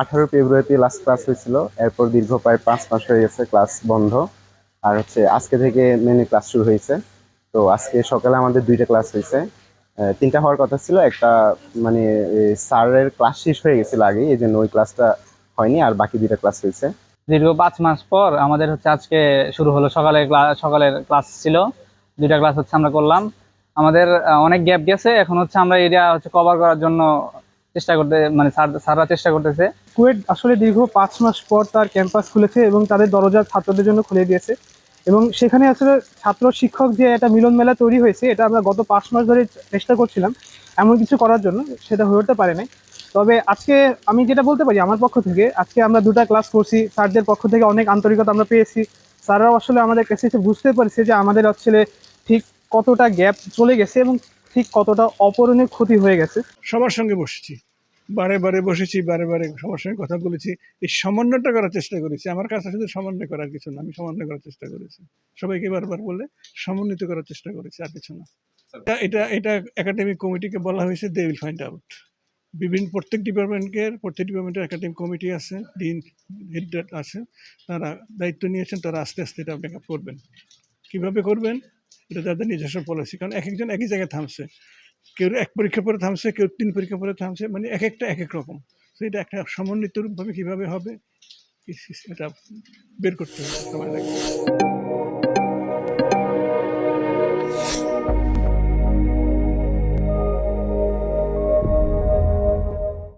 18 ফেব্রুয়ারিতে last class হয়েছিল। এরপর দীর্ঘ প্রায় 5 মাস হয়ে গেছে ক্লাস বন্ধ। আর আজকে থেকে মেনে ক্লাস শুরু হয়েছে। তো আজকে সকালে আমাদের 2টা ক্লাস হয়েছে। 3টা হওয়ার কথা ছিল, একটা মানে স্যারের ক্লাস শেষ হয়ে গেছিল আগে, এই জন্য ওই ক্লাসটা হয়নি, আর বাকি 2টা ক্লাস হয়েছে। দীর্ঘ 5 মাস পর আমাদের আজকে শুরু হলো। সকালের ক্লাস ছিল, 2টা ক্লাস আমরা করলাম। আমাদের অনেক গ্যাপ গেছে, এখন আমরা এরিয়া কভার করার জন্য চেষ্টা করতে, মানে স্যাররা চেষ্টা করতেছে। কুয়েট আসলে দীর্ঘ 5 মাস পর তার ক্যাম্পাস খুলেছে এবং তাদের দরজা ছাত্রদের জন্য খুলে দিয়েছে। এবং সেখানে আসলে ছাত্র শিক্ষক যে একটা মিলন মেলা তৈরি হয়েছে, এটা আমরা গত 5 মাস ধরে চেষ্টা করছিলাম এমন কিছু করার জন্য, সেটা হয়ে উঠতে পারে নাই। তবে আজকে আমি যেটা বলতে পারি আমার পক্ষ থেকে, আজকে আমরা 2টা ক্লাস করছি, স্যারদের পক্ষ থেকে অনেক আন্তরিকতা আমরা পেয়েছি। স্যাররাও আসলে আমাদের কাছে এসে বুঝতে পারছে যে আমাদের আসলে ঠিক কতটা গ্যাপ চলে গেছে এবং ঠিক কতটা অপূরণীয় ক্ষতি হয়ে গেছে। সবার সঙ্গে বসেছি, বারে বারে বসেছি, বারে বারে সবার সঙ্গে কথা বলেছি, এই সমন্বয়টা করার চেষ্টা করেছি। আমার কাছে শুধু সমন্বয় করার কিছু না, আমি সমন্বয় করার চেষ্টা করেছি, সবাইকে বারবার বলে সমন্বিত করার চেষ্টা করেছি, আর কিছু না। এটা এটা একাডেমিক কমিটিকে বলা হয়েছে, দে উইল ফাইন্ড আউট। প্রত্যেক ডিপার্টমেন্টের একাডেমিক কমিটি আছে, ডিন হেড আছে, তারা দায়িত্ব নিয়েছেন, তারা আস্তে আস্তে এটা ব্যাক আপ করবেন। কীভাবে করবেন এটা তাদের নিজস্ব পলিসি, কারণ এক একজন একই জায়গায় থামছে। কেউ 1 পরীক্ষা পরে থামছে, কেউ 3 পরীক্ষা পরে থামছে, মানে এক একটা এক এক রকম। তো এটা একটা সমন্বিত রূপভাবে কীভাবে হবে এটা বের করতে হবে, সময় লাগবে।